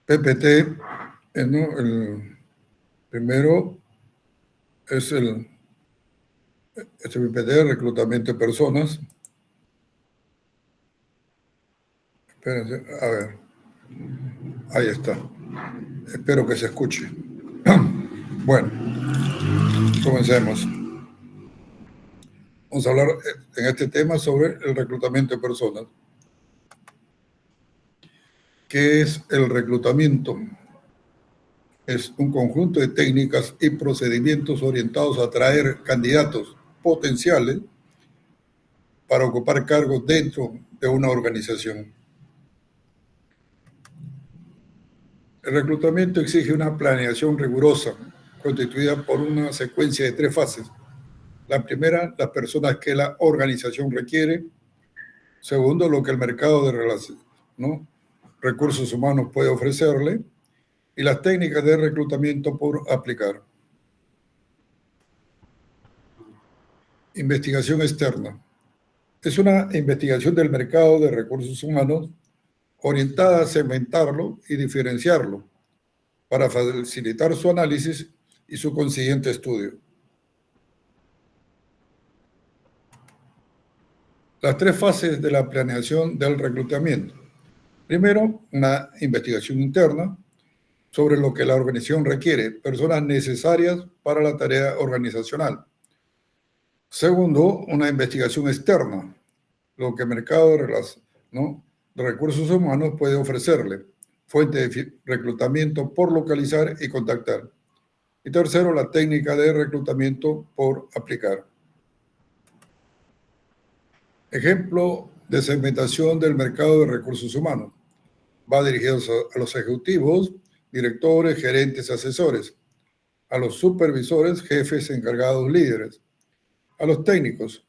PPT, ¿no? El primero es el PPT, reclutamiento de personas. Espérense, a ver. Ahí está. Espero que se escuche. Bueno, comencemos. Vamos a hablar en este tema sobre el reclutamiento de personas. ¿Qué es el reclutamiento? Es un conjunto de técnicas y procedimientos orientados a atraer candidatos potenciales para ocupar cargos dentro de una organización. El reclutamiento exige una planeación rigurosa, constituida por una secuencia de 3 fases. La primera, las personas que la organización requiere. Segundo, lo que el mercado de relaciones, ¿no? recursos humanos puede ofrecerle. Y las técnicas de reclutamiento por aplicar. Investigación externa. Es una investigación del mercado de recursos humanos orientada a segmentarlo y diferenciarlo para facilitar su análisis y su consiguiente estudio. Las 3 fases de la planeación del reclutamiento. Primero, una investigación interna sobre lo que la organización requiere, personas necesarias para la tarea organizacional. Segundo, una investigación externa, lo que el mercado de recursos humanos puede ofrecerle, fuente de reclutamiento por localizar y contactar. Y tercero, la técnica de reclutamiento por aplicar. Ejemplo de segmentación del mercado de recursos humanos. Va dirigido a los ejecutivos, directores, gerentes, asesores, a los supervisores, jefes, encargados, líderes, a los técnicos,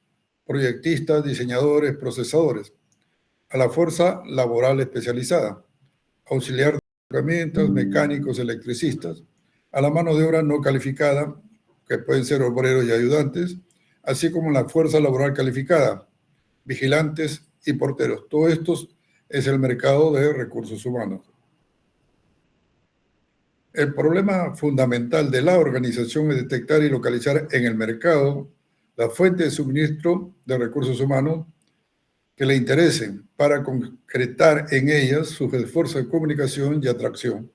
proyectistas, diseñadores, procesadores, a la fuerza laboral especializada, auxiliar de herramientas, mecánicos, electricistas, a la mano de obra no calificada, que pueden ser obreros y ayudantes, así como la fuerza laboral calificada, vigilantes y porteros. Todo esto es el mercado de recursos humanos. El problema fundamental de la organización es detectar y localizar en el mercado la fuente de suministro de recursos humanos que le interesen para concretar en ellas sus esfuerzos de comunicación y atracción.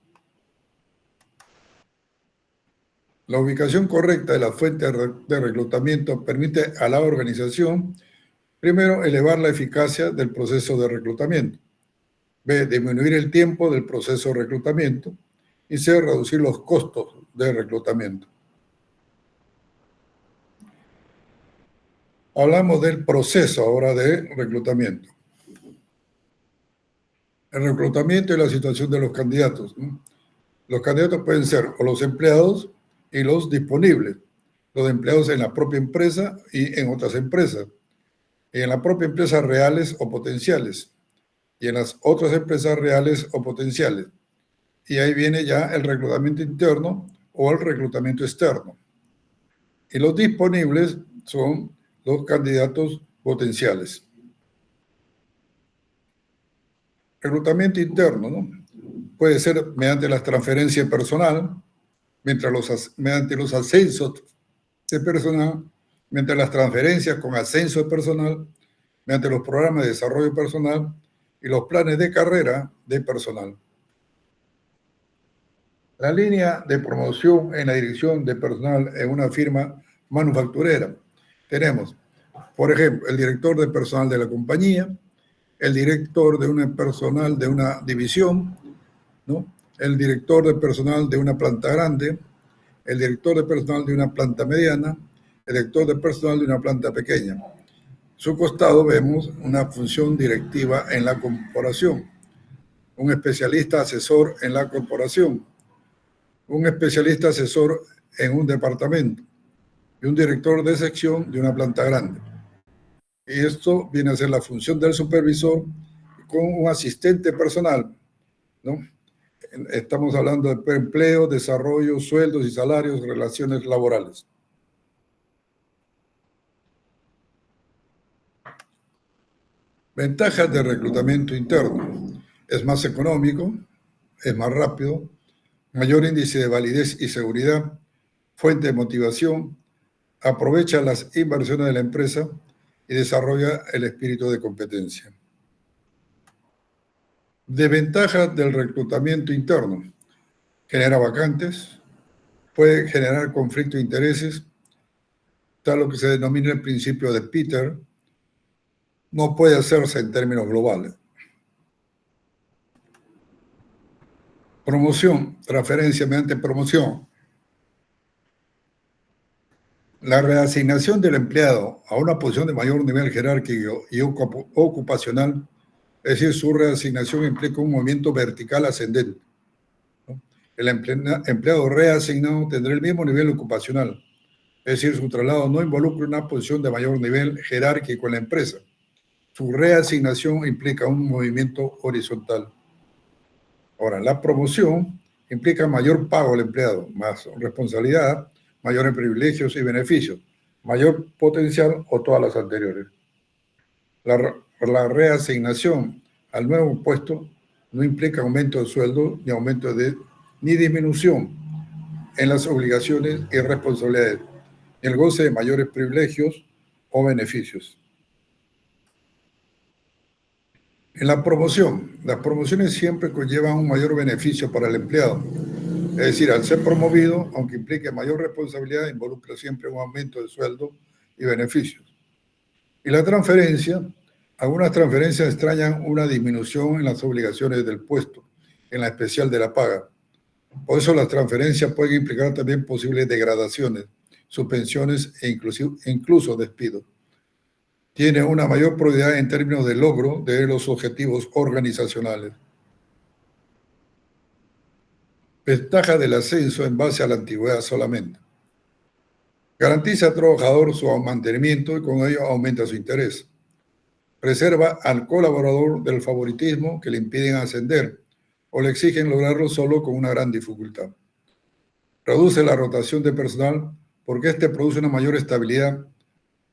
La ubicación correcta de la fuente de reclutamiento permite a la organización, primero, elevar la eficacia del proceso de reclutamiento. B, disminuir el tiempo del proceso de reclutamiento. Y C, reducir los costos de reclutamiento. Hablamos del proceso ahora de reclutamiento. El reclutamiento y la situación de los candidatos. Los candidatos pueden ser o los empleados y los disponibles. Los empleados en la propia empresa y en otras empresas. Y en la propia empresa reales o potenciales. Y en las otras empresas reales o potenciales. Y ahí viene ya el reclutamiento interno o el reclutamiento externo. Y los disponibles son los candidatos potenciales. Reclutamiento interno, ¿no? Puede ser mediante la transferencia personal, mediante los ascensos de personal, mediante las transferencias con ascenso de personal, mediante los programas de desarrollo personal y los planes de carrera de personal. La línea de promoción en la dirección de personal en una firma manufacturera. Tenemos, por ejemplo, el director de personal de la compañía, el director de una personal de una división, ¿no? El director de personal de una planta grande, el director de personal de una planta mediana, el director de personal de una planta pequeña. A su costado vemos una función directiva en la corporación, un especialista asesor en la corporación, un especialista asesor en un departamento y un director de sección de una planta grande. Y esto viene a ser la función del supervisor con un asistente personal, ¿no? Estamos hablando de empleo, desarrollo, sueldos y salarios, relaciones laborales. Ventajas de reclutamiento interno. Es más económico, es más rápido, mayor índice de validez y seguridad, fuente de motivación, aprovecha las inversiones de la empresa y desarrolla el espíritu de competencia. Desventajas del reclutamiento interno. Genera vacantes, puede generar conflicto de intereses, tal lo que se denomina el principio de Peter, no puede hacerse en términos globales. Promoción, transferencia mediante promoción. La reasignación del empleado a una posición de mayor nivel jerárquico y ocupacional, es decir, su reasignación implica un movimiento vertical ascendente, ¿no? El empleado reasignado tendrá el mismo nivel ocupacional, es decir, su traslado no involucra una posición de mayor nivel jerárquico en la empresa. Su reasignación implica un movimiento horizontal. Ahora, la promoción implica mayor pago al empleado, más responsabilidad, mayores privilegios y beneficios, mayor potencial o todas las anteriores. La reasignación al nuevo puesto no implica aumento de sueldo ni disminución en las obligaciones y responsabilidades, ni el goce de mayores privilegios o beneficios. En la promoción, las promociones siempre conllevan un mayor beneficio para el empleado. Es decir, al ser promovido, aunque implique mayor responsabilidad, involucra siempre un aumento de sueldo y beneficios. Y la transferencia, algunas transferencias extrañan una disminución en las obligaciones del puesto, en la especial de la paga. Por eso las transferencias pueden implicar también posibles degradaciones, suspensiones e incluso despidos. Tiene una mayor prioridad en términos de logro de los objetivos organizacionales. Ventaja del ascenso en base a la antigüedad solamente. Garantiza al trabajador su mantenimiento y con ello aumenta su interés. Preserva al colaborador del favoritismo que le impiden ascender o le exigen lograrlo solo con una gran dificultad. Reduce la rotación de personal porque este produce una mayor estabilidad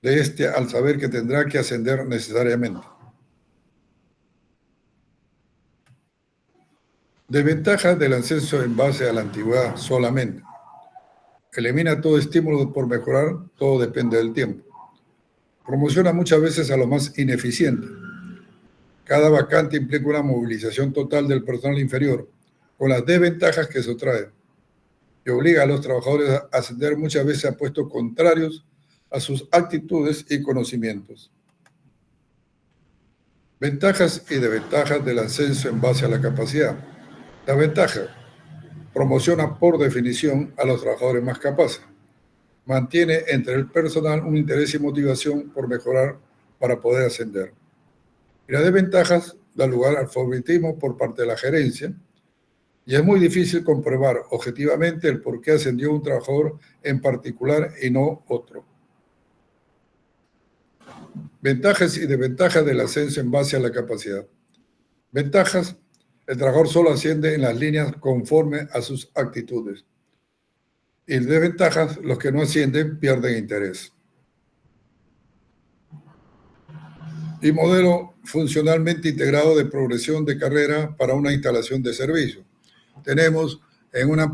de este al saber que tendrá que ascender necesariamente. Desventajas del ascenso en base a la antigüedad solamente. Elimina todo estímulo por mejorar, todo depende del tiempo. Promociona muchas veces a lo más ineficiente. Cada vacante implica una movilización total del personal inferior, con las desventajas que eso trae, y obliga a los trabajadores a ascender muchas veces a puestos contrarios a sus actitudes y conocimientos. Ventajas y desventajas del ascenso en base a la capacidad. La ventaja: promociona por definición a los trabajadores más capaces. Mantiene entre el personal un interés y motivación por mejorar para poder ascender. Y las desventajas dan lugar al favoritismo por parte de la gerencia, y es muy difícil comprobar objetivamente el por qué ascendió un trabajador en particular y no otro. Ventajas y desventajas del ascenso en base a la capacidad. Ventajas: el trabajador solo asciende en las líneas conforme a sus actitudes. Y desventajas: los que no ascienden pierden interés. Y modelo funcionalmente integrado de progresión de carrera para una instalación de servicio. Tenemos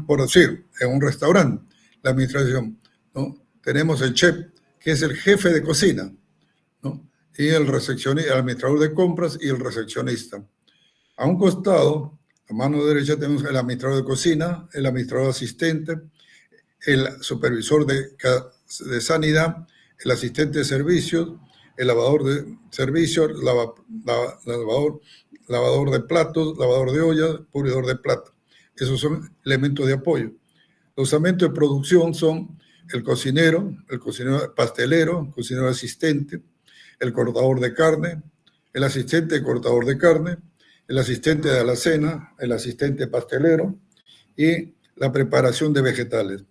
por decir, en un restaurante, la administración, ¿no? Tenemos el chef, que es el jefe de cocina, ¿no? Y el recepcionista, el administrador de compras y el recepcionista. A un costado, a mano derecha, tenemos el administrador de cocina, el administrador asistente, el supervisor de sanidad, el asistente de servicios, el lavador de servicios, lavador de platos, lavador de ollas, pulidor de platos. Esos son elementos de apoyo. Los elementos de producción son el cocinero pastelero, el cocinero asistente, el cortador de carne, el asistente de cortador de carne, el asistente de alacena, el asistente pastelero y la preparación de vegetales.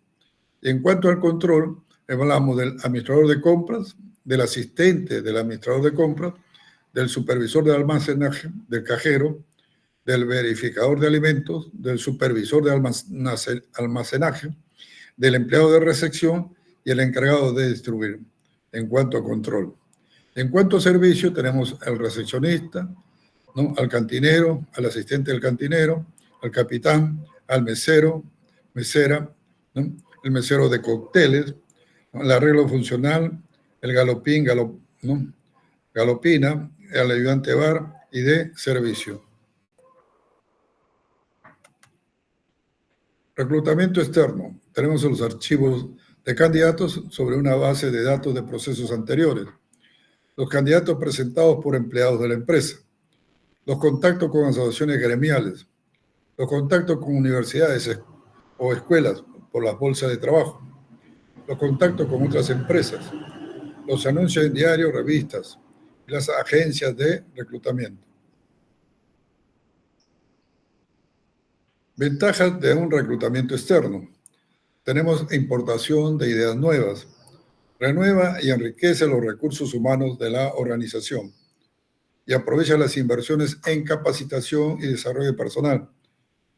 Y en cuanto al control, hablamos del administrador de compras, del asistente del administrador de compras, del supervisor de almacenaje, del cajero, del verificador de alimentos, del supervisor de almacenaje, del empleado de recepción y el encargado de distribuir, en cuanto a control. En cuanto a servicio, tenemos el recepcionista, ¿no? Al cantinero, al asistente del cantinero, al capitán, al mesero, mesera, ¿no? El mesero de cócteles, ¿no? El arreglo funcional, el galopín, ¿no? Galopina, el ayudante bar y de servicio. Reclutamiento externo. Tenemos los archivos de candidatos sobre una base de datos de procesos anteriores. Los candidatos presentados por empleados de la empresa. Los contactos con asociaciones gremiales. Los contactos con universidades o escuelas por las bolsas de trabajo. Los contactos con otras empresas. Los anuncios en diarios, revistas y las agencias de reclutamiento. Ventajas de un reclutamiento externo. Tenemos importación de ideas nuevas. Renueva y enriquece los recursos humanos de la organización y aprovecha las inversiones en capacitación y desarrollo personal,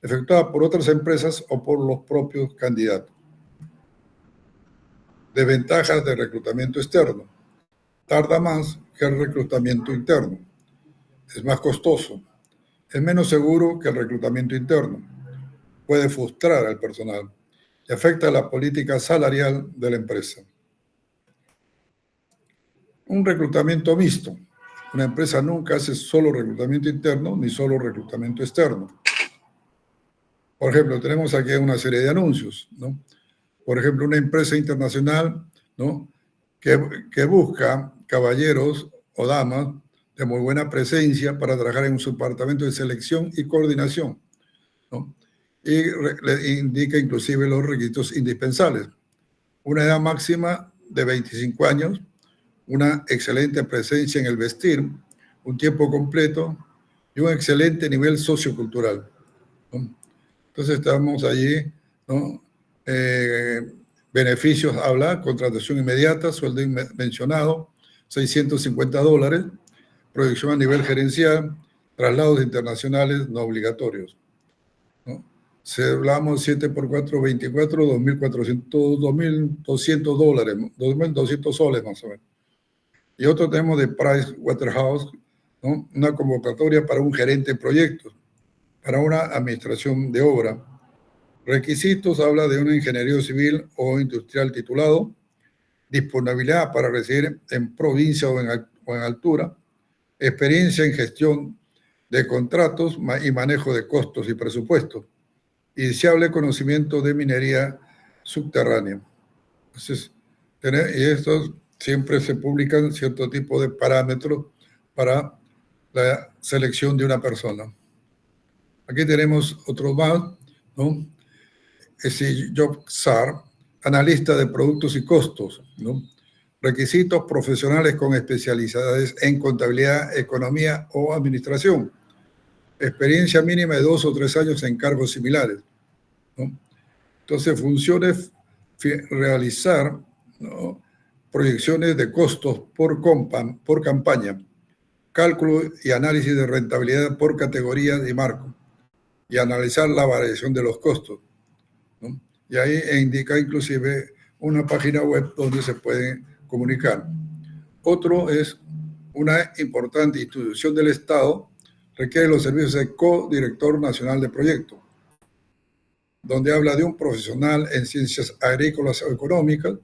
efectuadas por otras empresas o por los propios candidatos. Desventajas de reclutamiento externo. Tarda más que el reclutamiento interno. Es más costoso. Es menos seguro que el reclutamiento interno. Puede frustrar al personal y afecta la política salarial de la empresa. Un reclutamiento mixto. Una empresa nunca hace solo reclutamiento interno ni solo reclutamiento externo. Por ejemplo, tenemos aquí una serie de anuncios, ¿no? Por ejemplo, una empresa internacional, ¿no? que busca caballeros o damas de muy buena presencia para trabajar en su departamento de selección y coordinación, ¿no? Y le indica inclusive los requisitos indispensables. Una edad máxima de 25 años, una excelente presencia en el vestir, un tiempo completo y un excelente nivel sociocultural, ¿no? Entonces estamos allí, ¿no? Beneficios, habla, contratación inmediata, sueldo mencionado, $650, proyección a nivel gerencial, traslados internacionales no obligatorios, ¿no? Si hablamos 7 por 4, 24, $2,200, $2,200 más o menos. Y otro tenemos de Price Waterhouse, ¿no? Una convocatoria para un gerente de proyectos, para una administración de obra. Requisitos, habla de un ingeniero civil o industrial titulado, disponibilidad para residir en provincia o en altura, experiencia en gestión de contratos y manejo de costos y presupuestos, y deseable conocimiento de minería subterránea. Entonces, y estos siempre se publican cierto tipo de parámetros para la selección de una persona. Aquí tenemos otros más, ¿no? Job SAR, analista de productos y costos, ¿no? Requisitos profesionales con especialidades en contabilidad, economía o administración. Experiencia mínima de 2 o 3 años en cargos similares, ¿no? Entonces, funciones realizar, ¿no? Proyecciones de costos por campaña, cálculo y análisis de rentabilidad por categoría y marco, y analizar la variación de los costos, ¿no? Y ahí indica inclusive una página web donde se pueden comunicar. Otro es una importante institución del Estado, requiere los servicios de codirector nacional de proyecto, donde habla de un profesional en ciencias agrícolas o económicas,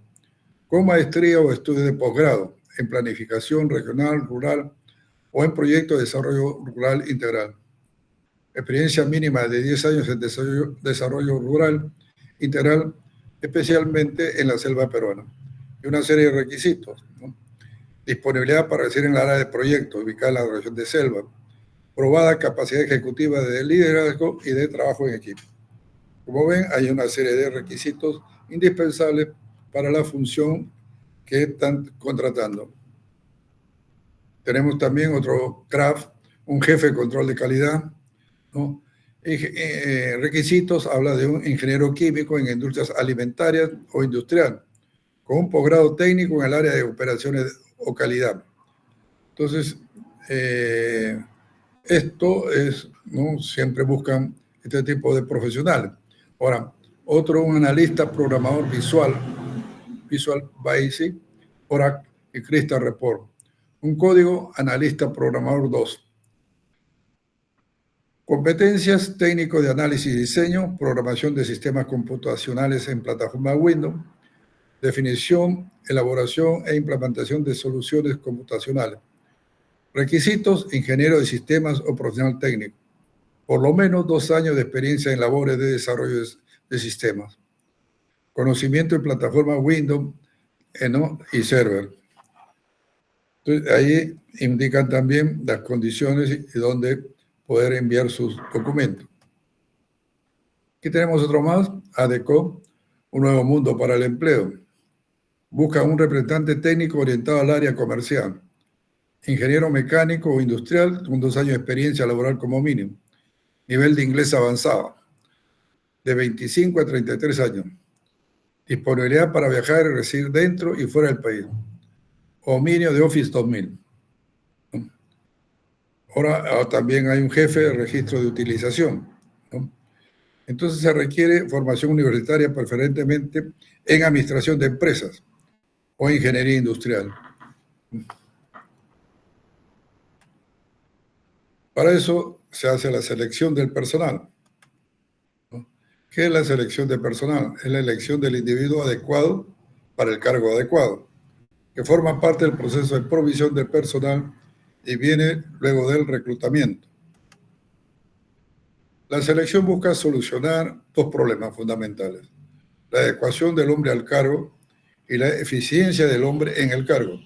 con maestría o estudio de posgrado en planificación regional, rural o en proyectos de desarrollo rural integral. Experiencia mínima de 10 años en desarrollo rural integral, especialmente en la selva peruana. Y una serie de requisitos, ¿no? Disponibilidad para residir en el área de proyecto, ubicada en la región de selva. Probada capacidad ejecutiva de liderazgo y de trabajo en equipo. Como ven, hay una serie de requisitos indispensables para la función que están contratando. Tenemos también otro CRAF, un jefe de control de calidad, ¿no? Requisitos, habla de un ingeniero químico en industrias alimentarias o industrial, con un posgrado técnico en el área de operaciones o calidad. Entonces, esto es, ¿no? Siempre buscan este tipo de profesionales. Ahora, un analista programador Visual Basic, Oracle y Crystal Report. Un código analista programador 2. Competencias: técnico de análisis y diseño, programación de sistemas computacionales en plataforma Windows, definición, elaboración e implementación de soluciones computacionales. Requisitos: ingeniero de sistemas o profesional técnico. Por lo menos 2 años de experiencia en labores de desarrollo de sistemas. Conocimiento en plataforma Windows y server. Entonces, ahí indican también las condiciones y dónde poder enviar sus documentos. Aquí tenemos otro más, ADECO, un nuevo mundo para el empleo. Busca un representante técnico orientado al área comercial, ingeniero mecánico o industrial con 2 años de experiencia laboral como mínimo, nivel de inglés avanzado, de 25 a 33 años, disponibilidad para viajar y residir dentro y fuera del país, dominio de Office 2000. Ahora también hay un jefe de registro de utilización, ¿no? Entonces se requiere formación universitaria, preferentemente en administración de empresas o ingeniería industrial. Para eso se hace la selección del personal, ¿no? ¿Qué es la selección de personal? Es la elección del individuo adecuado para el cargo adecuado, que forma parte del proceso de provisión del personal y viene luego del reclutamiento. La selección busca solucionar 2 problemas fundamentales: la adecuación del hombre al cargo y la eficiencia del hombre en el cargo.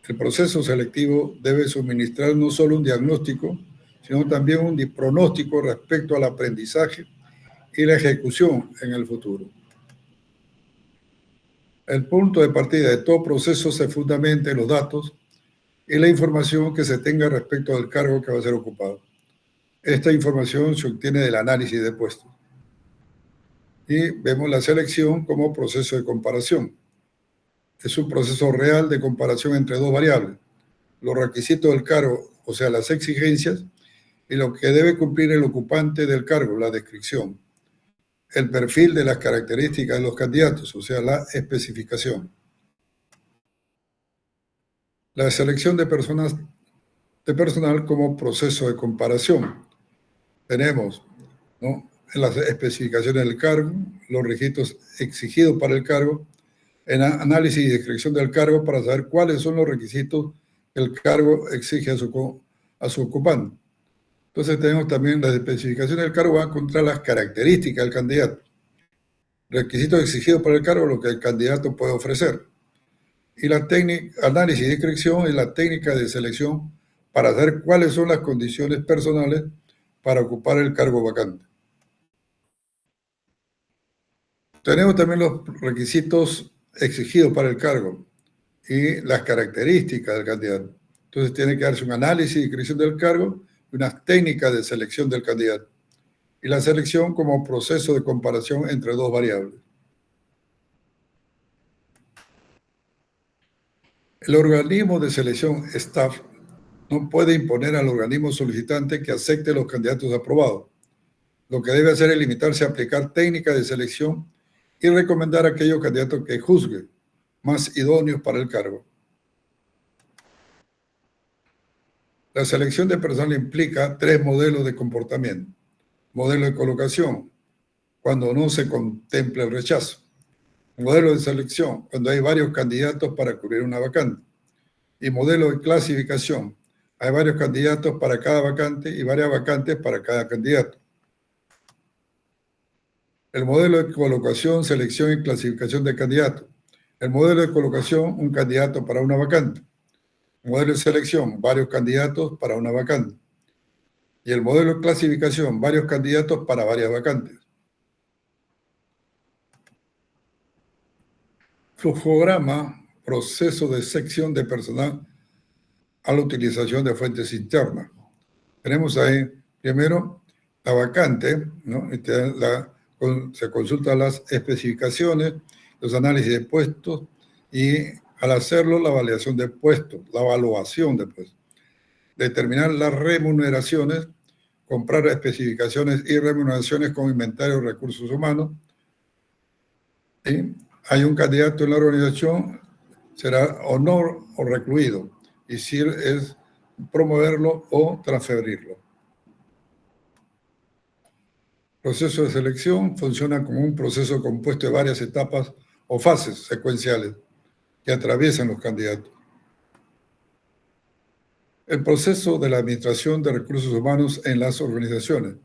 El proceso selectivo debe suministrar no solo un diagnóstico, sino también un pronóstico respecto al aprendizaje y la ejecución en el futuro. El punto de partida de todo proceso se fundamenta en los datos y la información que se tenga respecto al cargo que va a ser ocupado. Esta información se obtiene del análisis de puestos. Y vemos la selección como proceso de comparación. Es un proceso real de comparación entre 2 variables: los requisitos del cargo, o sea, las exigencias, y lo que debe cumplir el ocupante del cargo, la descripción. El perfil de las características de los candidatos, o sea, la especificación. La selección de personal como proceso de comparación. Tenemos, ¿no?, en las especificaciones del cargo, los requisitos exigidos para el cargo, en análisis y descripción del cargo para saber cuáles son los requisitos que el cargo exige a su ocupante. Entonces tenemos también las especificaciones del cargo, van contra las características del candidato. Requisitos exigidos para el cargo, lo que el candidato puede ofrecer. Y la técnica, análisis y descripción, es la técnica de selección para saber cuáles son las condiciones personales para ocupar el cargo vacante. Tenemos también los requisitos exigidos para el cargo y las características del candidato. Entonces tiene que darse un análisis y descripción del cargo y unas técnicas de selección del candidato. Y la selección como proceso de comparación entre 2 variables. El organismo de selección staff no puede imponer al organismo solicitante que acepte los candidatos aprobados. Lo que debe hacer es limitarse a aplicar técnicas de selección y recomendar a aquellos candidatos que juzgue más idóneos para el cargo. La selección de personal implica 3 modelos de comportamiento. Modelo de colocación, cuando no se contempla el rechazo. Modelo de selección, cuando hay varios candidatos para cubrir una vacante. Y modelo de clasificación, hay varios candidatos para cada vacante y varias vacantes para cada candidato. El modelo de colocación, selección y clasificación de candidatos. El modelo de colocación, un candidato para una vacante. El modelo de selección, varios candidatos para una vacante. Y el modelo de clasificación, varios candidatos para varias vacantes. Flujograma, proceso de sección de personal a la utilización de fuentes internas. Tenemos ahí, primero, la vacante, ¿no? Se consultan las especificaciones, los análisis de puestos y al hacerlo la validación de puestos, la evaluación de puestos. Determinar las remuneraciones, comprar especificaciones y remuneraciones con inventario de recursos humanos. Y hay un candidato en la organización, será honor o recluido, y si es promoverlo o transferirlo. Proceso de selección funciona como un proceso compuesto de varias etapas o fases secuenciales que atraviesan los candidatos. El proceso de la administración de recursos humanos en las organizaciones.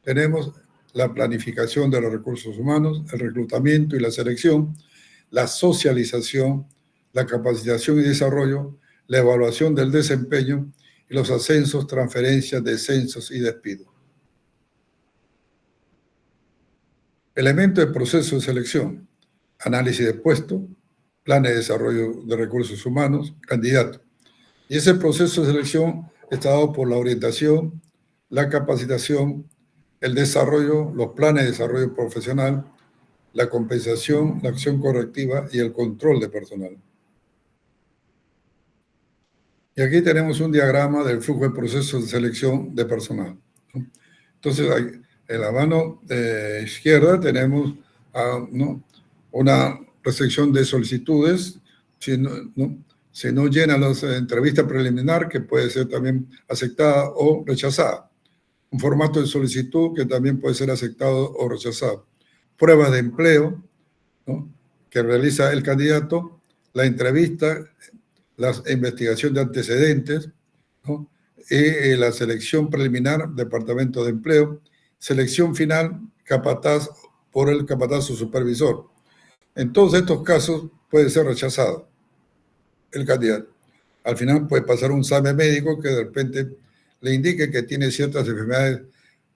Tenemos la planificación de los recursos humanos, el reclutamiento y la selección, la socialización, la capacitación y desarrollo, la evaluación del desempeño y los ascensos, transferencias, descensos y despidos. Elementos del proceso de selección: análisis de puesto, plan de desarrollo de recursos humanos, candidato. Y ese proceso de selección está dado por la orientación, la capacitación, el desarrollo, los planes de desarrollo profesional, la compensación, la acción correctiva y el control de personal. Y aquí tenemos un diagrama del flujo de procesos de selección de personal. Entonces, en la mano izquierda tenemos una recepción de solicitudes. Si no llena la entrevista preliminar, que puede ser también aceptada o rechazada. Un formato de solicitud que también puede ser aceptado o rechazado. Pruebas de empleo, ¿no?, que realiza el candidato, la entrevista, la investigación de antecedentes, ¿no?, y la selección preliminar, departamento de empleo, selección final, capataz, por el capataz o supervisor. En todos estos casos puede ser rechazado el candidato. Al final puede pasar un examen médico que de repente le indique que tiene ciertas enfermedades,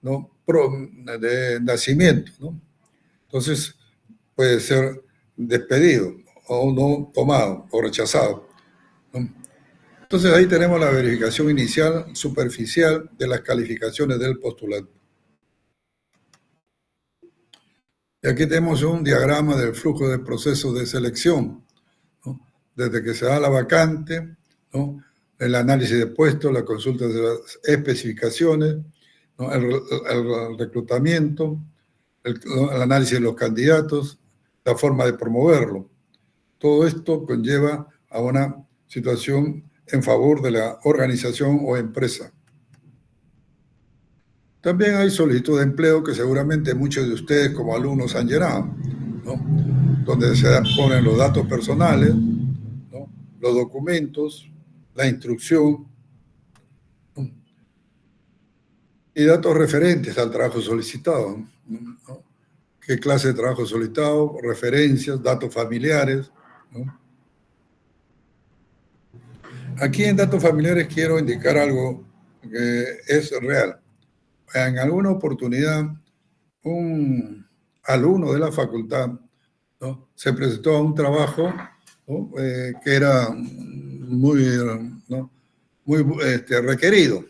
¿no?, de nacimiento, ¿no? Entonces puede ser despedido o no tomado o rechazado, ¿no? Entonces ahí tenemos la verificación inicial superficial de las calificaciones del postulante. Y aquí tenemos un diagrama del flujo de procesos de selección, ¿no?, desde que se da la vacante, ¿no?, el análisis de puestos, la consulta de las especificaciones, ¿no?, el reclutamiento, el análisis de los candidatos, la forma de promoverlo. Todo esto conlleva a una situación en favor de la organización o empresa. También hay solicitud de empleo que seguramente muchos de ustedes como alumnos han llenado, ¿no?, donde se ponen los datos personales, ¿no?, los documentos, la instrucción, ¿no?, y datos referentes al trabajo solicitado, ¿no?, qué clase de trabajo solicitado, referencias, datos familiares, ¿no? Aquí en datos familiares quiero indicar algo que es real. En alguna oportunidad, un alumno de la facultad, ¿no?, se presentó a un trabajo, ¿no?, que era muy, ¿no?, muy requerido.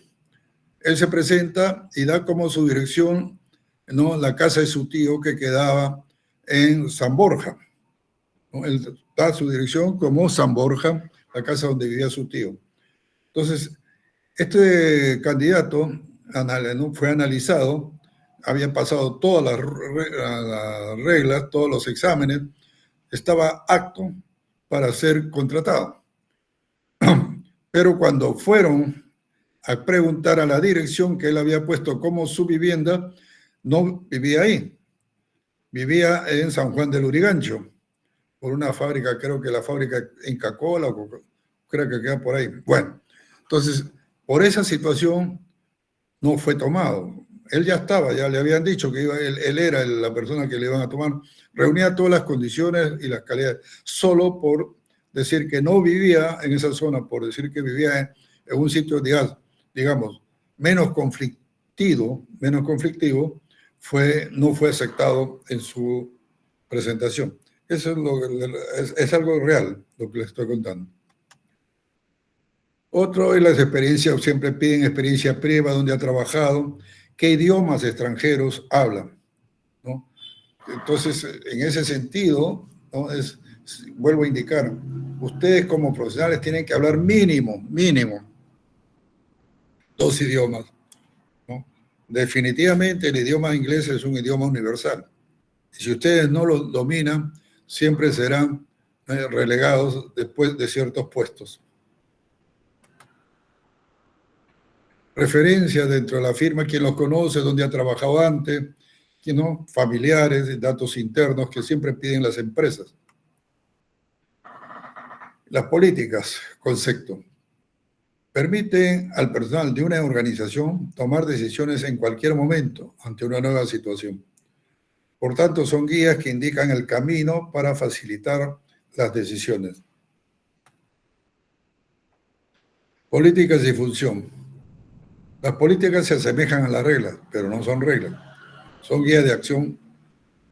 Él se presenta y da como su dirección, ¿no?, la casa de su tío que quedaba en San Borja, ¿no? Él da su dirección como San Borja, la casa donde vivía su tío. Entonces, este candidato, ¿no?, fue analizado, había pasado todas las reglas, todos los exámenes, estaba apto para ser contratado. Pero cuando fueron a preguntar a la dirección que él había puesto como su vivienda, no vivía ahí, vivía en San Juan del Lurigancho, por una fábrica, creo que la fábrica Inca Kola, creo que queda por ahí. Bueno, entonces, por esa situación no fue tomado. Él ya estaba, ya le habían dicho que él era la persona que le iban a tomar, reunía todas las condiciones y las calidades, solo por decir que no vivía en esa zona, por decir que vivía en un sitio, digamos, menos conflictivo, no fue aceptado en su presentación. Eso es algo real, lo que les estoy contando. Otro es las experiencias, siempre piden experiencia previa, donde ha trabajado, qué idiomas extranjeros hablan, ¿no? Entonces, en ese sentido, ¿no?, vuelvo a indicar, ustedes como profesionales tienen que hablar mínimo, 2 idiomas, ¿no? Definitivamente el idioma inglés es un idioma universal. Y si ustedes no lo dominan, siempre serán relegados después de ciertos puestos. Referencias dentro de la firma, quién los conoce, dónde ha trabajado antes, sino familiares, datos internos que siempre piden las empresas. Las políticas, concepto, permiten al personal de una organización tomar decisiones en cualquier momento ante una nueva situación. Por tanto, son guías que indican el camino para facilitar las decisiones. Políticas y función. Las políticas se asemejan a las reglas, pero no son reglas. Son guías de acción.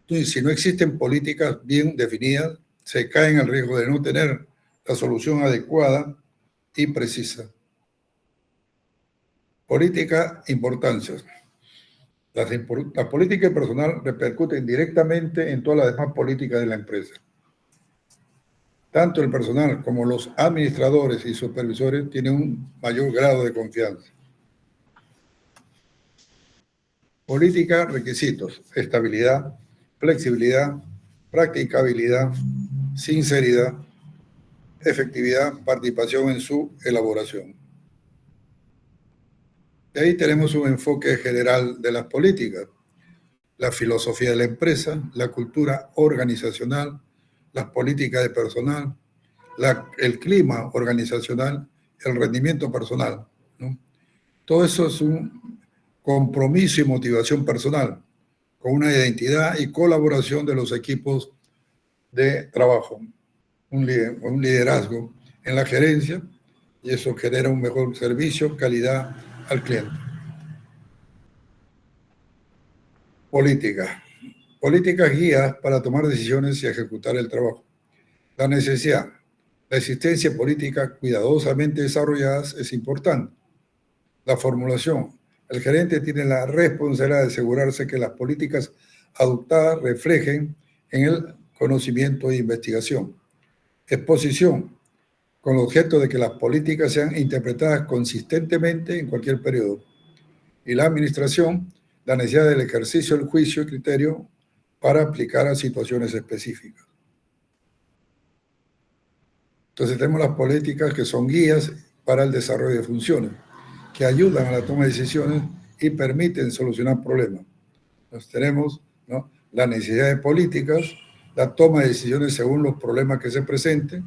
Y si no existen políticas bien definidas, se cae en el riesgo de no tener la solución adecuada y precisa. Política, importancias. La política personal repercuten directamente en todas las demás políticas de la empresa. Tanto el personal como los administradores y supervisores tienen un mayor grado de confianza. Política, requisitos, estabilidad, flexibilidad, practicabilidad, sinceridad, efectividad, participación en su elaboración. De ahí tenemos un enfoque general de las políticas, la filosofía de la empresa, la cultura organizacional, las políticas de personal, el clima organizacional, el rendimiento personal, ¿no? Todo eso es un compromiso y motivación personal, con una identidad y colaboración de los equipos de trabajo, un liderazgo en la gerencia, y eso genera un mejor servicio, calidad al cliente. Política. Políticas guías para tomar decisiones y ejecutar el trabajo. La necesidad. La existencia política cuidadosamente desarrolladas es importante. La formulación. El gerente tiene la responsabilidad de asegurarse que las políticas adoptadas reflejen en el conocimiento e investigación. Exposición. Con el objeto de que las políticas sean interpretadas consistentemente en cualquier periodo. Y la administración, la necesidad del ejercicio del juicio y criterio para aplicar a situaciones específicas. Entonces tenemos las políticas que son guías para el desarrollo de funciones, que ayudan a la toma de decisiones y permiten solucionar problemas. Entonces tenemos, ¿no?, la necesidad de políticas, la toma de decisiones según los problemas que se presenten.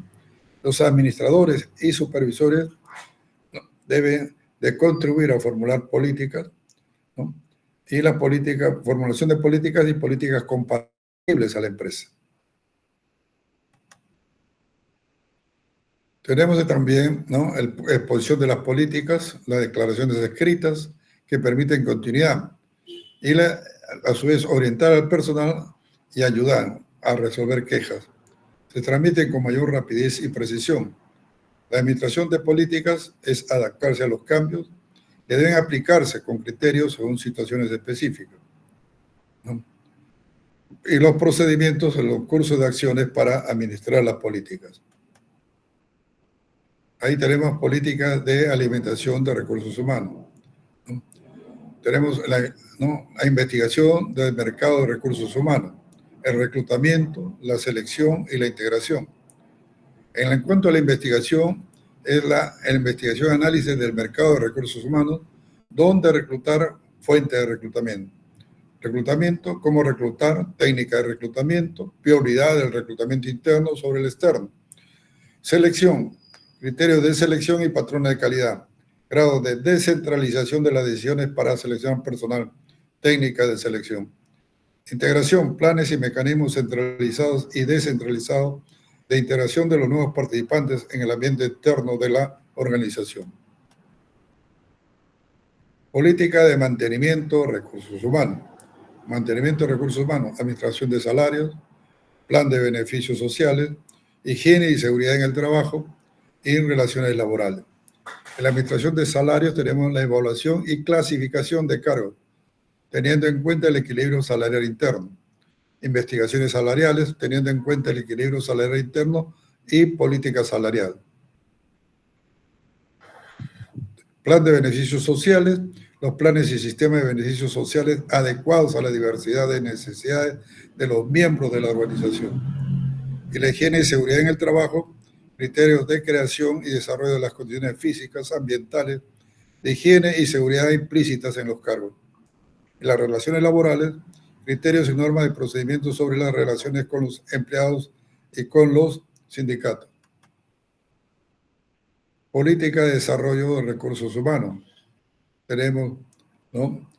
Los administradores y supervisores, ¿no?, deben de contribuir a formular políticas, ¿no?, y la formulación de políticas y políticas compatibles a la empresa. Tenemos también, ¿no?, la exposición de las políticas, las declaraciones escritas que permiten continuidad y a su vez orientar al personal y ayudar a resolver quejas. Se transmiten con mayor rapidez y precisión. La administración de políticas es adaptarse a los cambios que deben aplicarse con criterios según situaciones específicas, ¿no? Y los procedimientos en los cursos de acciones para administrar las políticas. Ahí tenemos políticas de alimentación de recursos humanos, ¿no? Tenemos la investigación del mercado de recursos humanos, el reclutamiento, la selección y la integración. En cuanto a la investigación, es la investigación y análisis del mercado de recursos humanos, dónde reclutar, fuente de reclutamiento. Reclutamiento, cómo reclutar, técnica de reclutamiento, prioridad del reclutamiento interno sobre el externo. Selección, criterios de selección y patrones de calidad. Grado de descentralización de las decisiones para seleccionar personal, técnica de selección. Integración, planes y mecanismos centralizados y descentralizados de integración de los nuevos participantes en el ambiente interno de la organización. Política de mantenimiento de recursos humanos. Mantenimiento de recursos humanos, administración de salarios, plan de beneficios sociales, higiene y seguridad en el trabajo y relaciones laborales. En la administración de salarios tenemos la evaluación y clasificación de cargos, teniendo en cuenta el equilibrio salarial interno. Investigaciones salariales, teniendo en cuenta el equilibrio salarial interno y política salarial. Plan de beneficios sociales, los planes y sistemas de beneficios sociales adecuados a la diversidad de necesidades de los miembros de la organización. Y la higiene y seguridad en el trabajo, criterios de creación y desarrollo de las condiciones físicas, ambientales, de higiene y seguridad implícitas en los cargos. Y las relaciones laborales, criterios y normas de procedimiento sobre las relaciones con los empleados y con los sindicatos. Política de desarrollo de recursos humanos. Tenemos, ¿no?,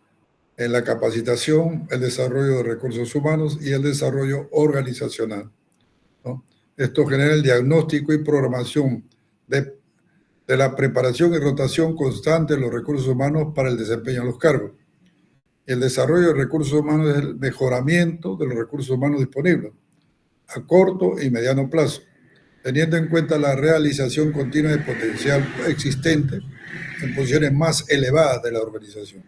en la capacitación, el desarrollo de recursos humanos y el desarrollo organizacional, ¿no? Esto genera el diagnóstico y programación de la preparación y rotación constante de los recursos humanos para el desempeño de los cargos. Y el desarrollo de recursos humanos es el mejoramiento de los recursos humanos disponibles a corto y mediano plazo, teniendo en cuenta la realización continua de potencial existente en posiciones más elevadas de la organización.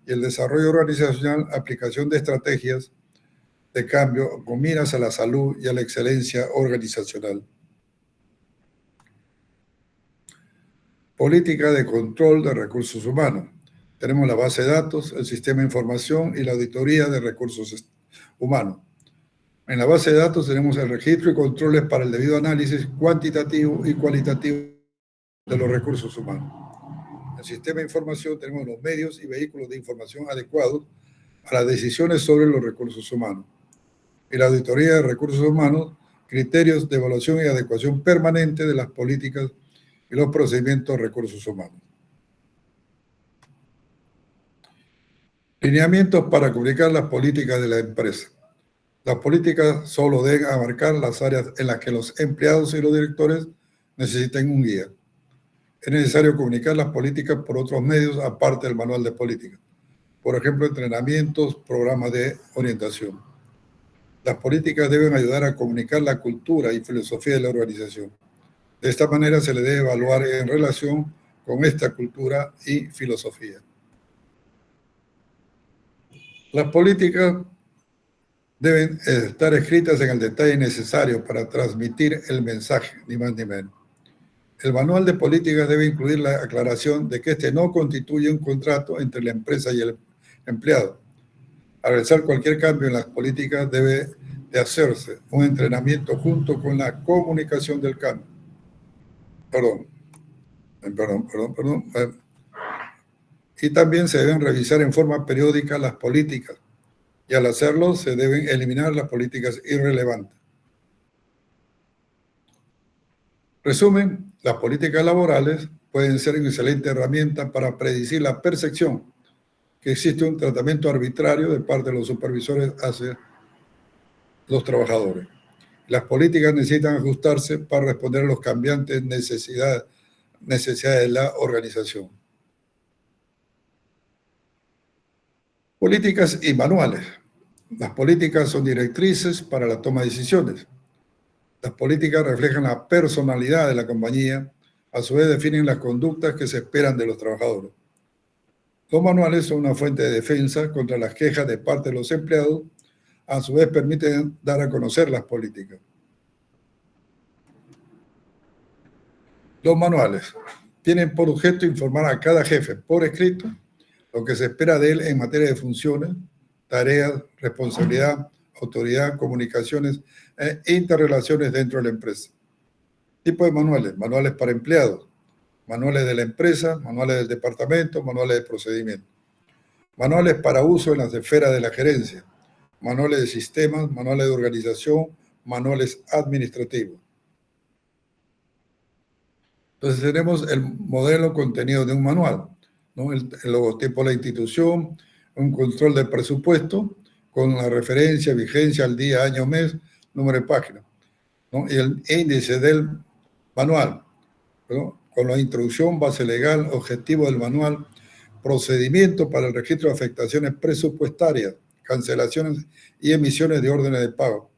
Y el desarrollo organizacional, aplicación de estrategias de cambio con miras a la salud y a la excelencia organizacional. Política de control de recursos humanos. Tenemos la base de datos, el sistema de información y la auditoría de recursos humanos. En la base de datos tenemos el registro y controles para el debido análisis cuantitativo y cualitativo de los recursos humanos. En el sistema de información tenemos los medios y vehículos de información adecuados a las decisiones sobre los recursos humanos. Y la auditoría de recursos humanos, criterios de evaluación y adecuación permanente de las políticas y los procedimientos de recursos humanos. Lineamientos para comunicar las políticas de la empresa. Las políticas solo deben abarcar las áreas en las que los empleados y los directores necesiten un guía. Es necesario comunicar las políticas por otros medios aparte del manual de políticas. Por ejemplo, entrenamientos, programas de orientación. Las políticas deben ayudar a comunicar la cultura y filosofía de la organización. De esta manera se le debe evaluar en relación con esta cultura y filosofía. Las políticas deben estar escritas en el detalle necesario para transmitir el mensaje, ni más ni menos. El manual de políticas debe incluir la aclaración de que este no constituye un contrato entre la empresa y el empleado. Al realizar cualquier cambio en las políticas debe de hacerse un entrenamiento junto con la comunicación del cambio. Y también se deben revisar en forma periódica las políticas. Y al hacerlo se deben eliminar las políticas irrelevantes. Resumen, las políticas laborales pueden ser una excelente herramienta para predecir la percepción que existe un tratamiento arbitrario de parte de los supervisores hacia los trabajadores. Las políticas necesitan ajustarse para responder a los cambiantes necesidades de la organización. Políticas y manuales. Las políticas son directrices para la toma de decisiones. Las políticas reflejan la personalidad de la compañía, a su vez definen las conductas que se esperan de los trabajadores. Los manuales son una fuente de defensa contra las quejas de parte de los empleados, a su vez permiten dar a conocer las políticas. Los manuales tienen por objeto informar a cada jefe por escrito lo que se espera de él en materia de funciones, tareas, responsabilidad, autoridad, comunicaciones e interrelaciones dentro de la empresa. Tipo de manuales: manuales para empleados, manuales de la empresa, manuales del departamento, manuales de procedimiento. Manuales para uso en las esferas de la gerencia, manuales de sistemas, manuales de organización, manuales administrativos. Entonces tenemos el modelo contenido de un manual, ¿no? El logotipo de la institución, un control de presupuesto con la referencia, vigencia, al día, año, mes, número de página, ¿no? Y el índice del manual, ¿no?, con la introducción, base legal, objetivo del manual, procedimiento para el registro de afectaciones presupuestarias, cancelaciones y emisiones de órdenes de pago,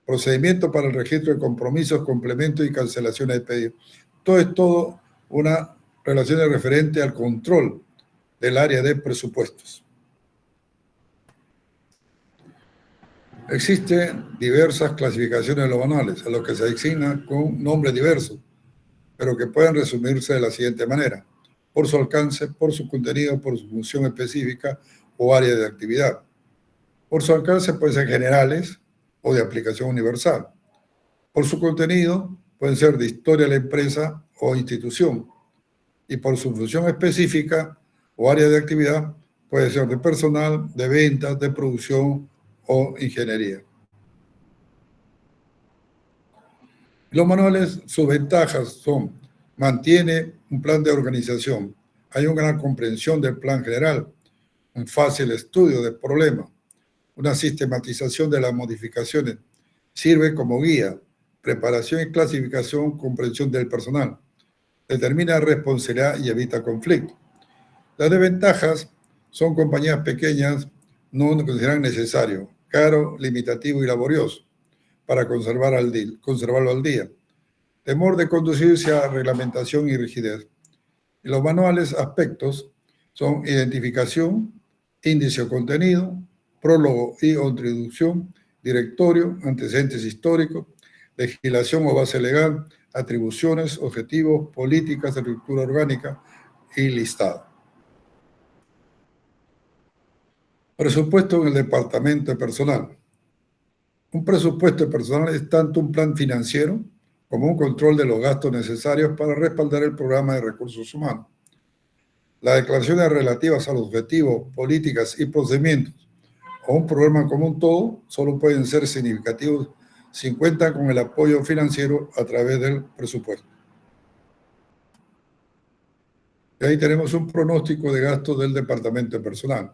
procedimiento para el registro de compromisos, complementos y cancelaciones de pedidos. Todo una relación referente al control del área de presupuestos. Existen diversas clasificaciones de los manuales, a los que se asignan con nombres diversos, pero que pueden resumirse de la siguiente manera: por su alcance, por su contenido, por su función específica o área de actividad. Por su alcance pueden ser generales o de aplicación universal. Por su contenido pueden ser de historia de la empresa o institución. Y por su función específica o área de actividad Puede ser de personal, de ventas, de producción o ingeniería. Los manuales, sus ventajas son: mantiene un plan de organización, hay una gran comprensión del plan general, un fácil estudio del problema, una sistematización de las modificaciones, sirve como guía, preparación y clasificación, comprensión del personal, determina responsabilidad y evita conflicto. Las desventajas son: compañías pequeñas no consideran necesario, caro, limitativo y laborioso para conservarlo al día. Temor de conducirse a reglamentación y rigidez. Y los manuales, aspectos, son identificación, índice o contenido, prólogo y o introducción, directorio, antecedentes históricos, legislación o base legal, atribuciones, objetivos, políticas, estructura orgánica y listado. Presupuesto en el departamento de personal. Un presupuesto de personal es tanto un plan financiero como un control de los gastos necesarios para respaldar el programa de recursos humanos. Las declaraciones relativas a los objetivos, políticas y procedimientos o un programa como un todo solo pueden ser significativos si cuentan con el apoyo financiero a través del presupuesto. Y ahí tenemos un pronóstico de gastos del departamento de personal,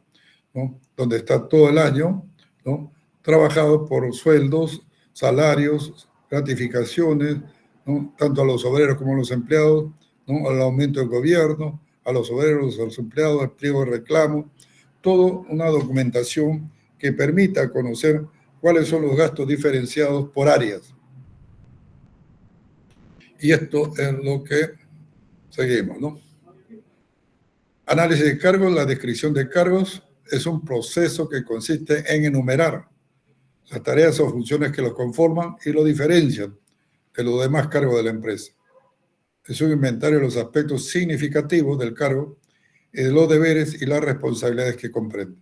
¿no? Donde está todo el año, ¿no?, trabajado por sueldos, salarios, gratificaciones, ¿no?, tanto a los obreros como a los empleados, ¿no?, al aumento del gobierno, a los obreros, a los empleados, al pliego de reclamo, todo una documentación que permita conocer cuáles son los gastos diferenciados por áreas. Y esto es lo que seguimos, ¿no? Análisis de cargos. La descripción de cargos es un proceso que consiste en enumerar las tareas o funciones que los conforman y lo diferencian de los demás cargos de la empresa. Es un inventario de los aspectos significativos del cargo y de los deberes y las responsabilidades que comprende.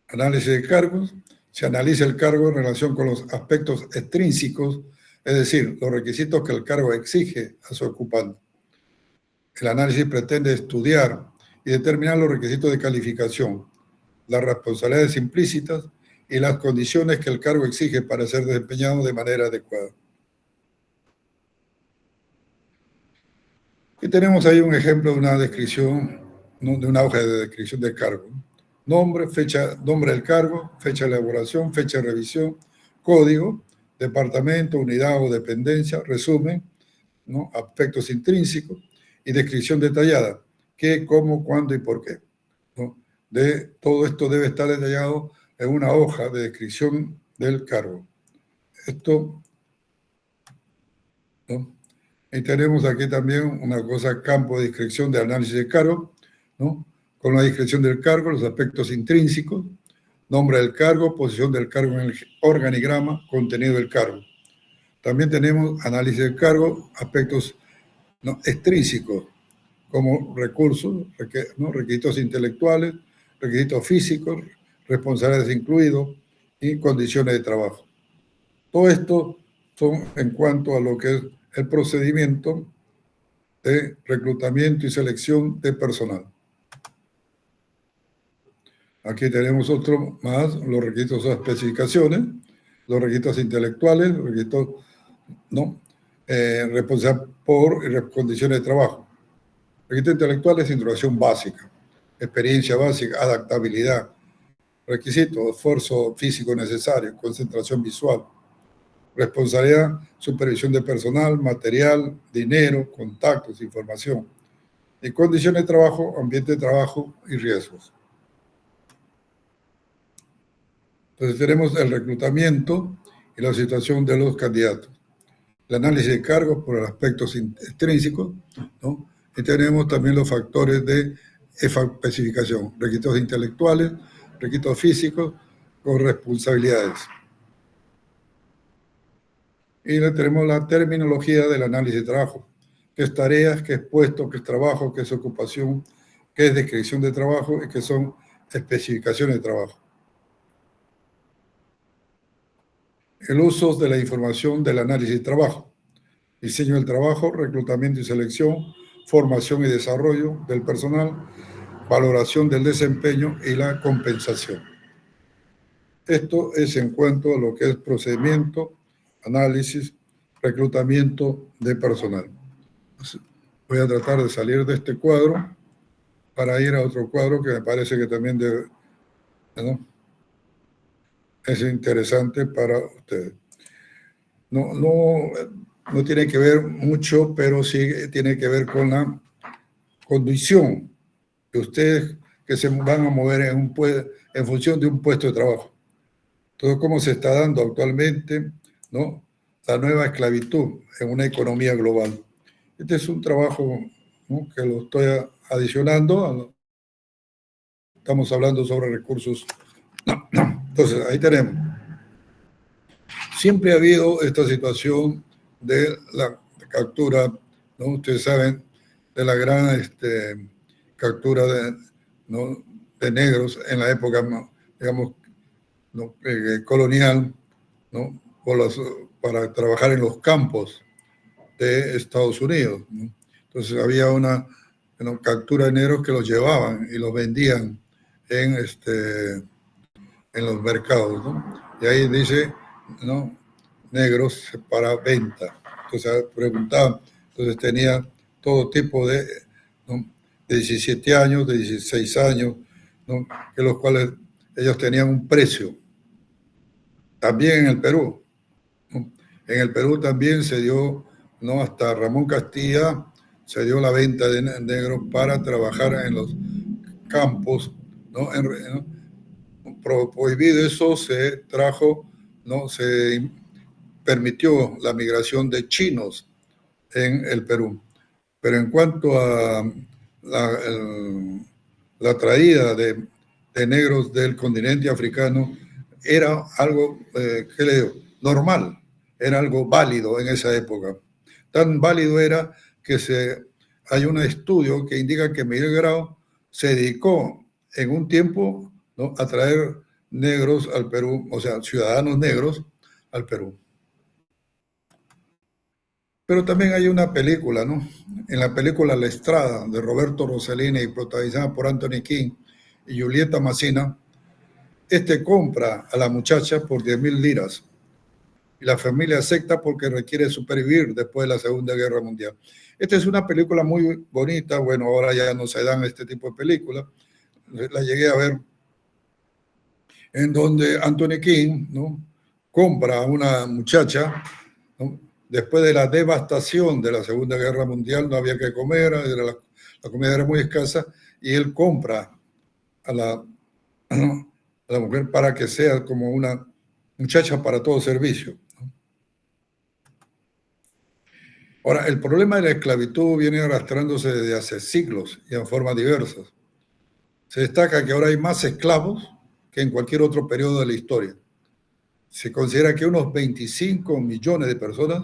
Análisis de cargos. Se analiza el cargo en relación con los aspectos extrínsecos, es decir, los requisitos que el cargo exige a su ocupante. El análisis pretende estudiar y determinar los requisitos de calificación, las responsabilidades implícitas y las condiciones que el cargo exige para ser desempeñado de manera adecuada. Y tenemos ahí un ejemplo de una descripción, ¿no?, de una hoja de descripción del cargo. Nombre, fecha, nombre del cargo, fecha de elaboración, fecha de revisión, código, departamento, unidad o dependencia, resumen, ¿no?, aspectos intrínsecos y descripción detallada, qué, cómo, cuándo y por qué, ¿no? De todo esto debe estar detallado en una hoja de descripción del cargo. Esto, ¿no? Y tenemos aquí también una cosa: campo de descripción de análisis de cargo, ¿no?, con la descripción del cargo, los aspectos intrínsecos, nombre del cargo, posición del cargo en el organigrama, contenido del cargo. También tenemos análisis del cargo, aspectos, ¿no?, extrínsecos, como recursos, ¿no?, requisitos intelectuales, requisitos físicos, responsabilidades incluidos y condiciones de trabajo. Todo esto son en cuanto a lo que es el procedimiento de reclutamiento y selección de personal. Aquí tenemos otro más: los requisitos o especificaciones, los requisitos intelectuales, los requisitos, ¿no?, responsabilidad por condiciones de trabajo. Requisitos intelectuales: introducción básica, experiencia básica, adaptabilidad. Requisitos: esfuerzo físico necesario, concentración visual. Responsabilidad: supervisión de personal, material, dinero, contactos, información. Y condiciones de trabajo: ambiente de trabajo y riesgos. Entonces tenemos el reclutamiento y la situación de los candidatos. El análisis de cargos por aspectos extrínsecos, ¿no? Y tenemos también los factores de especificación: requisitos intelectuales, requisitos físicos, con responsabilidades. Y tenemos la terminología del análisis de trabajo: qué es tareas, qué es puesto, qué es trabajo, qué es ocupación, qué es descripción de trabajo y qué son especificaciones de trabajo. El uso de la información del análisis de trabajo: diseño del trabajo, reclutamiento y selección, formación y desarrollo del personal, valoración del desempeño y la compensación. Esto es en cuanto a lo que es procedimiento, análisis, reclutamiento de personal. Voy a tratar de salir de este cuadro para ir a otro cuadro que me parece que también ¿no? Es interesante para ustedes. No tiene que ver mucho, pero sí tiene que ver con la condición de ustedes que se van a mover en función de un puesto de trabajo. Todo cómo se está dando actualmente, ¿no? La nueva esclavitud en una economía global. Este es un trabajo, ¿no?, que lo estoy adicionando. Estamos hablando sobre recursos. Entonces, ahí tenemos. Siempre ha habido esta situación de la captura, ¿no? Ustedes saben de la gran captura ¿no?, de negros en la época, digamos, ¿no?, colonial, ¿no?, para trabajar en los campos de Estados Unidos, ¿no? Entonces había una captura de negros que los llevaban y los vendían en los mercados, ¿no? Y ahí dice, ¿no?, negros para venta. Entonces preguntaban, entonces tenía todo tipo ¿no?, de 17 años, de 16 años, ¿no?, que los cuales ellos tenían un precio. También en el Perú, ¿no? En el Perú también se dio, ¿no?, hasta Ramón Castilla se dio la venta de negros para trabajar en los campos, ¿no? Prohibido eso, se trajo, ¿no?, se permitió la migración de chinos en el Perú. Pero en cuanto a la traída de negros del continente africano, era algo, ¿qué le digo?, normal, era algo válido en esa época. Tan válido era que hay un estudio que indica que Miguel Grau se dedicó en un tiempo, ¿no?, a traer negros al Perú, o sea, ciudadanos negros al Perú. Pero también hay una película, ¿no? En la película La Estrada, de Roberto Rossellini, y protagonizada por Anthony King y Julieta Massina, compra a la muchacha por 10.000 liras. Y la familia acepta porque requiere supervivir después de la Segunda Guerra Mundial. Esta es una película muy bonita. Bueno, ahora ya no se dan este tipo de películas. La llegué a ver, en donde Anthony King, ¿no?, compra a una muchacha, ¿no?, después de la devastación de la Segunda Guerra Mundial. No había que comer, la comida era muy escasa, y él compra a la mujer para que sea como una muchacha para todo servicio. Ahora, el problema de la esclavitud viene arrastrándose desde hace siglos y en formas diversas. Se destaca que ahora hay más esclavos que en cualquier otro periodo de la historia. Se considera que unos 25 millones de personas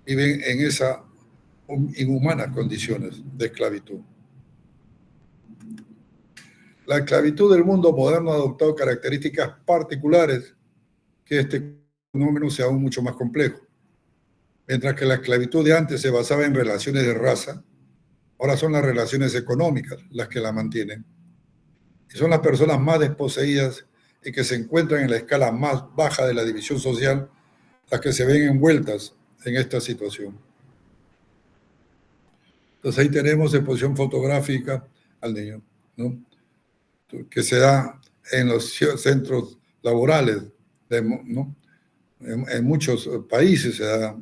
viven en esas inhumanas condiciones de esclavitud. La esclavitud del mundo moderno ha adoptado características particulares que este fenómeno sea aún mucho más complejo. Mientras que la esclavitud de antes se basaba en relaciones de raza, ahora son las relaciones económicas las que la mantienen. Y son las personas más desposeídas y que se encuentran en la escala más baja de la división social las que se ven envueltas en esta situación. Entonces ahí tenemos exposición fotográfica al niño, ¿no?, que se da en los centros laborales, ¿no?, en muchos países se da,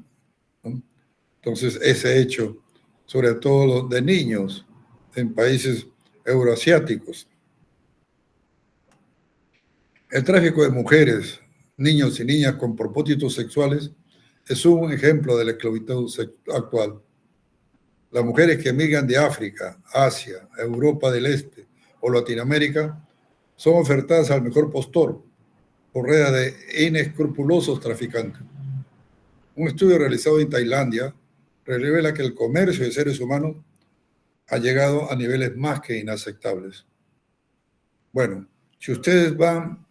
¿no? Entonces ese hecho, sobre todo de niños en países euroasiáticos. El tráfico de mujeres, niños y niñas con propósitos sexuales es un ejemplo de la esclavitud actual. Las mujeres que migran de África, Asia, Europa del Este o Latinoamérica son ofertadas al mejor postor por red de inescrupulosos traficantes. Un estudio realizado en Tailandia revela que el comercio de seres humanos ha llegado a niveles más que inaceptables. Bueno, si ustedes van,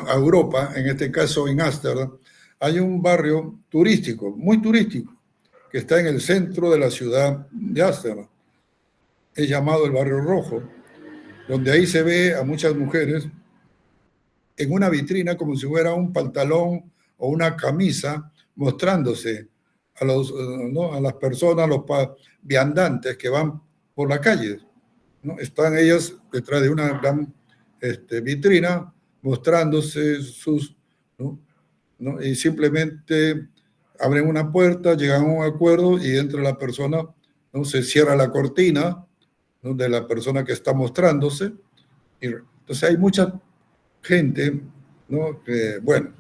a Europa, en este caso en Ámsterdam, hay un barrio turístico, muy turístico, que está en el centro de la ciudad de Ámsterdam. es llamado el Barrio Rojo, donde ahí se ve a muchas mujeres en una vitrina como si fuera un pantalón o una camisa mostrándose a, ¿no? a las personas, a los viandantes que van por la calle, ¿no? Están ellas detrás de una gran vitrina mostrándose sus, ¿no? ¿no? Y simplemente abren una puerta, llegan a un acuerdo y entra la persona, ¿no? Se cierra la cortina, ¿no? De la persona que está mostrándose. Y entonces hay mucha gente, ¿no? Bueno,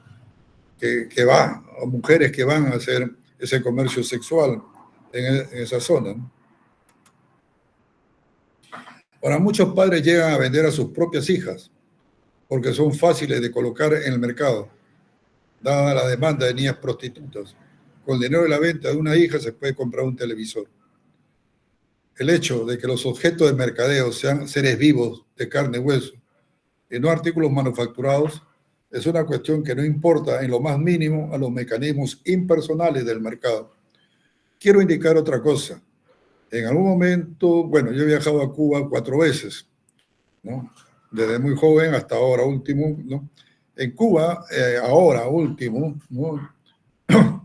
que va, o mujeres que van a hacer ese comercio sexual en esa zona, ¿no? Ahora, muchos padres llegan a vender a sus propias hijas porque son fáciles de colocar en el mercado, dada la demanda de niñas prostitutas. Con el dinero de la venta de una hija se puede comprar un televisor. El hecho de que los objetos de mercadeo sean seres vivos de carne y hueso y no artículos manufacturados es una cuestión que no importa en lo más mínimo a los mecanismos impersonales del mercado. Quiero indicar otra cosa. En algún momento, bueno, yo he viajado a Cuba 4 veces, ¿no? Desde muy joven hasta ahora último, ¿no? En Cuba, ahora último, ¿no?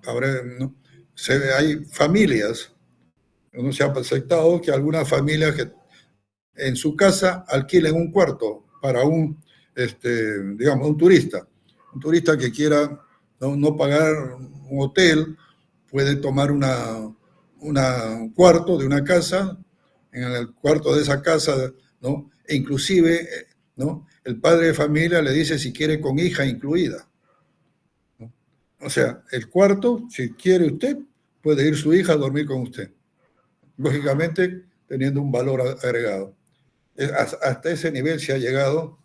Ahora, ¿no? Hay familias, no se ha aceptado que algunas familias que en su casa alquilen un cuarto para un, digamos, un turista que quiera no pagar un hotel, puede tomar un cuarto de una casa, en el cuarto de esa casa, ¿no? E inclusive, ¿no? El padre de familia le dice si quiere con hija incluida, ¿no? O sea, el cuarto, si quiere usted, puede ir su hija a dormir con usted, lógicamente teniendo un valor agregado. Hasta ese nivel se ha llegado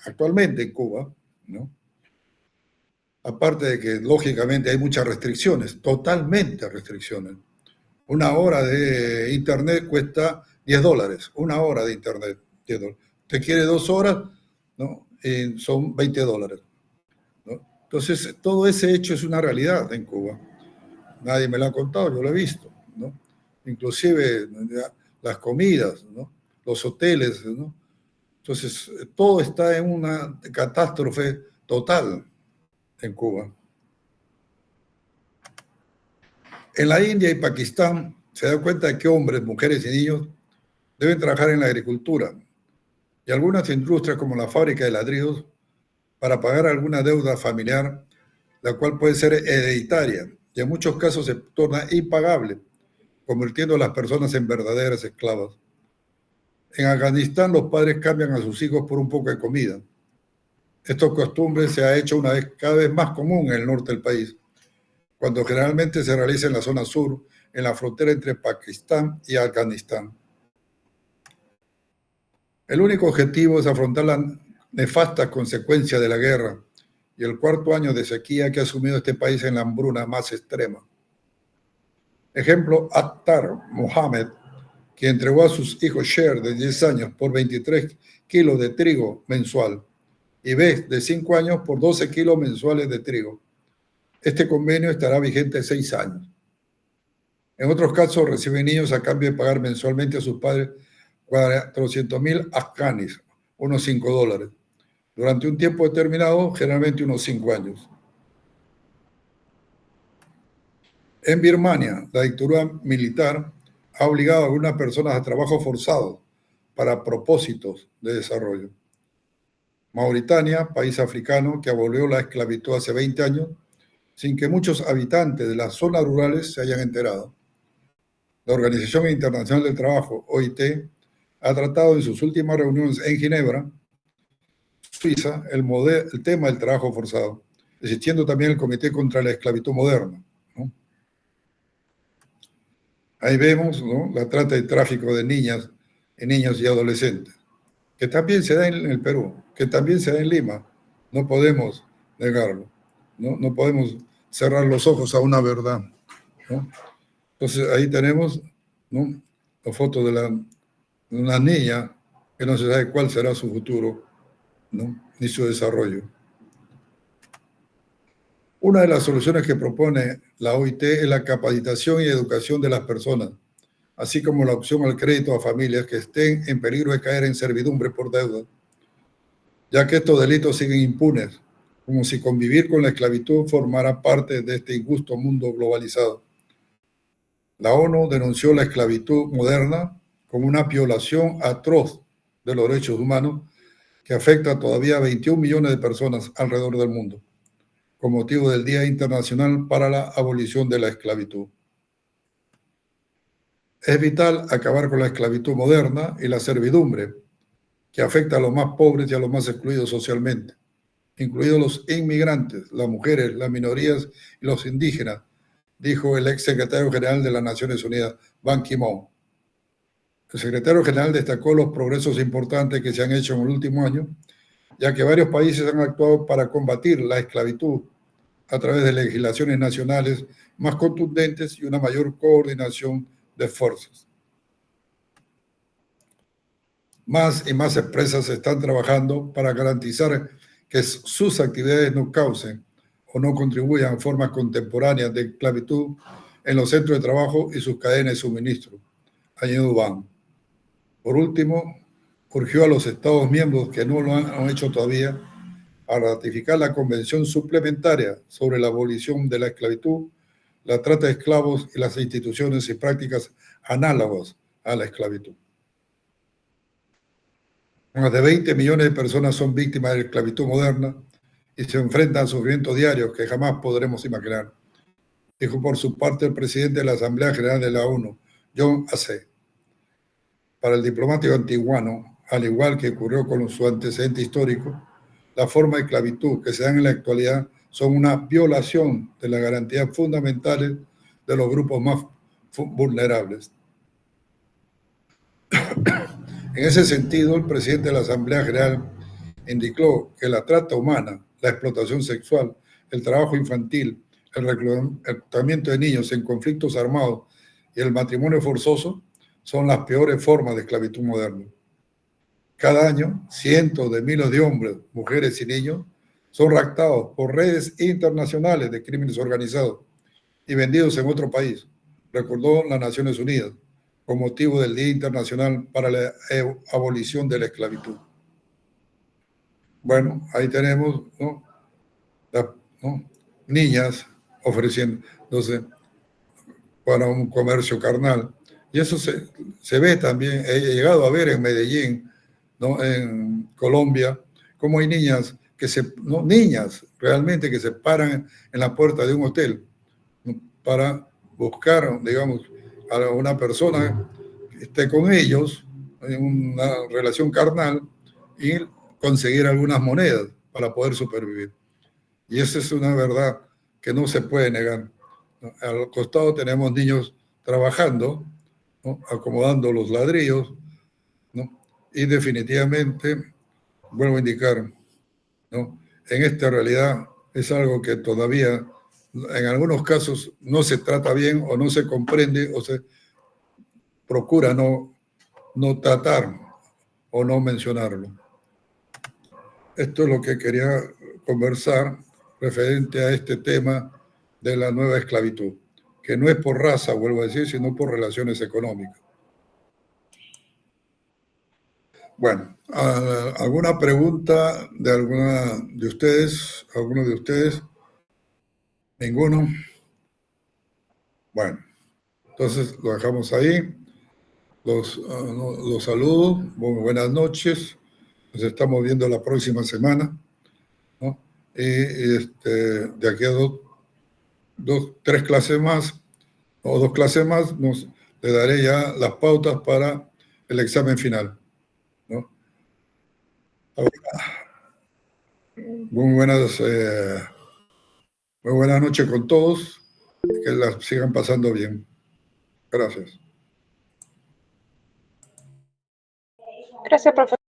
actualmente en Cuba, ¿no? Aparte de que, lógicamente, hay muchas restricciones, totalmente restricciones. Una hora de internet cuesta $10, una hora de internet, $10. Usted quiere 2 horas, ¿no? Son $20, ¿no? Entonces, todo ese hecho es una realidad en Cuba. Nadie me lo ha contado, yo lo he visto, ¿no? Inclusive las comidas, ¿no? Los hoteles, ¿no? Entonces, todo está en una catástrofe total en Cuba. En la India y Pakistán se da cuenta de que hombres, mujeres y niños deben trabajar en la agricultura y algunas industrias como la fábrica de ladrillos para pagar alguna deuda familiar, la cual puede ser hereditaria y en muchos casos se torna impagable, convirtiendo a las personas en verdaderas esclavas. En Afganistán los padres cambian a sus hijos por un poco de comida. Esta costumbre se ha hecho cada vez más común en el norte del país, cuando generalmente se realiza en la zona sur, en la frontera entre Pakistán y Afganistán. El único objetivo es afrontar las nefastas consecuencias de la guerra y el 4º año de sequía que ha asumido este país en la hambruna más extrema. Ejemplo, Akhtar Mohammed, que entregó a sus hijos Sher, de 10 años, por 23 kilos de trigo mensual, y Beth, de 5 años, por 12 kilos mensuales de trigo. Este convenio estará vigente 6 años. En otros casos, reciben niños a cambio de pagar mensualmente a sus padres 400,000 afganis, unos $5, durante un tiempo determinado, generalmente unos 5 años. En Birmania, la dictadura militar ha obligado a algunas personas a trabajo forzado para propósitos de desarrollo. Mauritania, país africano que abolió la esclavitud hace 20 años, sin que muchos habitantes de las zonas rurales se hayan enterado. La Organización Internacional del Trabajo, OIT, ha tratado en sus últimas reuniones en Ginebra, Suiza, el tema del trabajo forzado, existiendo también el Comité contra la Esclavitud Moderna, ¿no? Ahí vemos, ¿no?, la trata y tráfico de niñas, niños y adolescentes, que también se da en el Perú, que también se da en Lima. No podemos negarlo, ¿no? No podemos cerrar los ojos a una verdad, ¿no? Entonces ahí tenemos, ¿no?, la foto de una niña que no se sabe cuál será su futuro, ¿no?, ni su desarrollo. Una de las soluciones que propone la OIT es la capacitación y educación de las personas, así como la opción al crédito a familias que estén en peligro de caer en servidumbre por deuda, ya que estos delitos siguen impunes, como si convivir con la esclavitud formara parte de este injusto mundo globalizado. La ONU denunció la esclavitud moderna como una violación atroz de los derechos humanos que afecta todavía a 21 millones de personas alrededor del mundo, con motivo del Día Internacional para la Abolición de la Esclavitud. Es vital acabar con la esclavitud moderna y la servidumbre, que afecta a los más pobres y a los más excluidos socialmente, incluidos los inmigrantes, las mujeres, las minorías y los indígenas, dijo el ex secretario general de las Naciones Unidas, Ban Ki-moon. El secretario general destacó los progresos importantes que se han hecho en el último año, ya que varios países han actuado para combatir la esclavitud a través de legislaciones nacionales más contundentes y una mayor coordinación de esfuerzos. Más y más empresas están trabajando para garantizar que sus actividades no causen o no contribuyan a formas contemporáneas de esclavitud en los centros de trabajo y sus cadenas de suministro, añadió Ban. Por último, urgió a los Estados miembros que no lo han hecho todavía a ratificar la Convención Suplementaria sobre la Abolición de la Esclavitud, la trata de esclavos y las instituciones y prácticas análogas a la esclavitud. Más de 20 millones de personas son víctimas de la esclavitud moderna y se enfrentan a sufrimientos diarios que jamás podremos imaginar, dijo por su parte el presidente de la Asamblea General de la ONU, John Aceh. Para el diplomático antiguano, al igual que ocurrió con su antecedente histórico, las formas de esclavitud que se dan en la actualidad son una violación de las garantías fundamentales de los grupos más vulnerables. En ese sentido, el presidente de la Asamblea General indicó que la trata humana, la explotación sexual, el trabajo infantil, el reclutamiento de niños en conflictos armados y el matrimonio forzoso son las peores formas de esclavitud moderna. Cada año, cientos de miles de hombres, mujeres y niños son raptados por redes internacionales de crímenes organizados y vendidos en otro país, recordó las Naciones Unidas, con motivo del Día Internacional para la Abolición de la Esclavitud. Bueno, ahí tenemos, ¿no? Niñas ofreciéndose para un comercio carnal. Y eso se ve también, he llegado a ver en Medellín, ¿no? En Colombia, cómo hay niñas niñas realmente que se paran en la puerta de un hotel, ¿no? Para buscar, digamos, a una persona que esté con ellos en una relación carnal y conseguir algunas monedas para poder supervivir. Y esa es una verdad que no se puede negar. Al costado tenemos niños trabajando, ¿no? Acomodando los ladrillos, ¿no? Y definitivamente, vuelvo a indicar, ¿no? En esta realidad es algo que todavía en algunos casos no se trata bien o no se comprende o se procura no tratar o no mencionarlo. Esto es lo que quería conversar referente a este tema de la nueva esclavitud, que no es por raza, vuelvo a decir, sino por relaciones económicas. Bueno, ¿alguna pregunta de alguna de ustedes? ¿Alguno de ustedes? ¿Ninguno? Bueno, entonces lo dejamos ahí. Los saludo. Buenas noches. Nos estamos viendo la próxima semana, ¿no? Y de aquí a tres clases más, o 2 clases más, le daré ya las pautas para el examen final, ¿no? Muy buenas, muy buenas noches con todos, que las sigan pasando bien. Gracias. Gracias, profesor.